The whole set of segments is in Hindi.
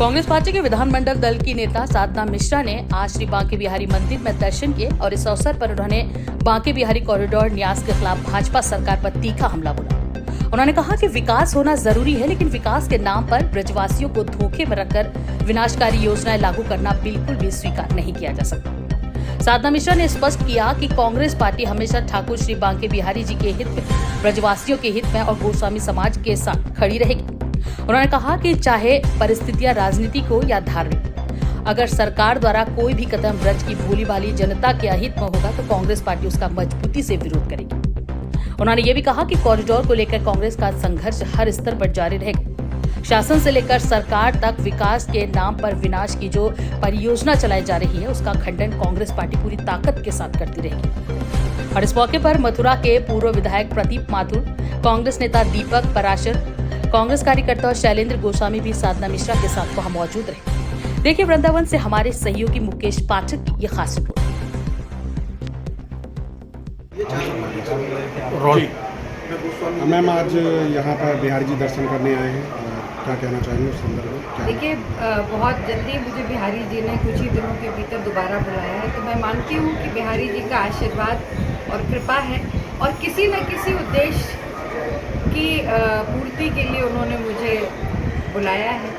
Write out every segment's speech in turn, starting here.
कांग्रेस पार्टी के विधानमंडल दल की नेता साधना मिश्रा ने आज श्री बांके बिहारी मंदिर में दर्शन किए और इस अवसर पर उन्होंने बांके बिहारी कॉरिडोर न्यास के खिलाफ भाजपा सरकार पर तीखा हमला बोला। उन्होंने कहा कि विकास होना जरूरी है, लेकिन विकास के नाम पर ब्रजवासियों को धोखे में रखकर विनाशकारी योजनाएं लागू करना बिल्कुल भी स्वीकार नहीं किया जा सकता। साधना मिश्रा ने स्पष्ट किया कि कांग्रेस पार्टी हमेशा ठाकुर श्री बांके बिहारी जी के हित में, ब्रजवासियों के हित में और गोस्वामी समाज के साथ खड़ी रहेगी। उन्होंने कहा कि चाहे परिस्थितियां राजनीतिक हो या धार्मिक, अगर सरकार द्वारा कोई भी कदम ब्रज की भोली भाली जनता के अहित में होगा तो कांग्रेस पार्टी उसका मजबूती से विरोध करेगी। उन्होंने ये भी कहा कि कॉरिडोर को लेकर कांग्रेस का संघर्ष हर स्तर पर जारी रहेगा। शासन से लेकर सरकार तक विकास के नाम पर विनाश की जो परियोजना चलाई जा रही है, उसका खंडन कांग्रेस पार्टी पूरी ताकत के साथ करती रहेगी। और इस मौके पर मथुरा के पूर्व विधायक प्रदीप माथुर, कांग्रेस नेता दीपक पराशर, कांग्रेस कार्यकर्ता और शैलेंद्र गोस्वामी भी साधना मिश्रा के साथ वहां मौजूद रहे। देखिए वृंदावन से हमारे सहयोगी मुकेश पाठक की ये खास रिपोर्ट। मैम, आज यहाँ पर बिहारी जी दर्शन करने आए हैं, क्या कहना चाहेंगे उस संदर्भ में? देखिए, बहुत जल्दी मुझे बिहारी जी ने कुछ ही दिनों के भीतर दोबारा बुलाया है, तो मैं मानती हूँ कि बिहारी जी का आशीर्वाद और कृपा है और किसी न किसी उद्देश्य की पूर्ति के लिए उन्होंने मुझे बुलाया है।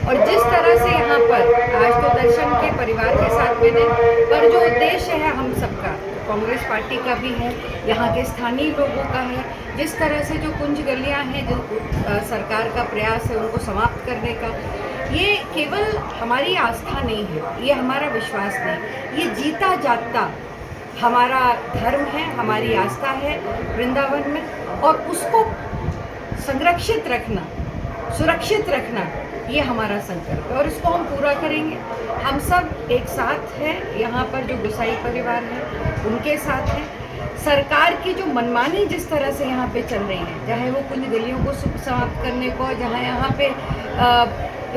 और जिस तरह से यहाँ पर आज तो दर्शन के परिवार के साथ मैंने, पर जो उद्देश्य है हम सबका, कांग्रेस पार्टी का भी है, यहाँ के स्थानीय लोगों का है, जिस तरह से जो कुंज गलियाँ हैं, जो सरकार का प्रयास है उनको समाप्त करने का, ये केवल हमारी आस्था नहीं है, ये हमारा विश्वास नहीं, ये जीता जागता हमारा धर्म है, हमारी आस्था है वृंदावन में, और उसको संरक्षित रखना, सुरक्षित रखना, ये हमारा संकल्प है और इसको हम पूरा करेंगे। हम सब एक साथ हैं, यहाँ पर जो गोसाई परिवार है उनके साथ हैं। सरकार की जो मनमानी जिस तरह से यहाँ पे चल रही है, चाहे वो कुछ गलियों को समाप्त करने को, जहाँ यहाँ पे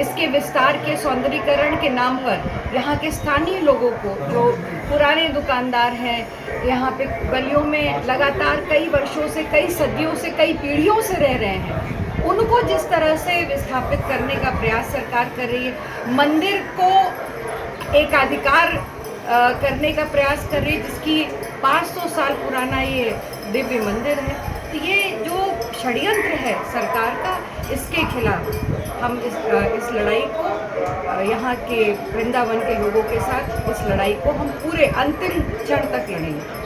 इसके विस्तार के सौंदर्यीकरण के नाम पर यहाँ के स्थानीय लोगों को, जो पुराने दुकानदार हैं, यहाँ पे गलियों में लगातार कई वर्षों से, कई सदियों से, कई पीढ़ियों से रह रहे हैं, उनको जिस तरह से विस्थापित करने का प्रयास सरकार कर रही है, मंदिर को एक अधिकार करने का प्रयास कर रही है, जिसकी 500 साल पुराना ये दिव्य मंदिर है। तो ये जो षड्यंत्र है सरकार का, इसके खिलाफ हम इस लड़ाई को, यहाँ के वृंदावन के लोगों के साथ इस लड़ाई को हम पूरे अंतिम क्षण तक लड़ेंगे।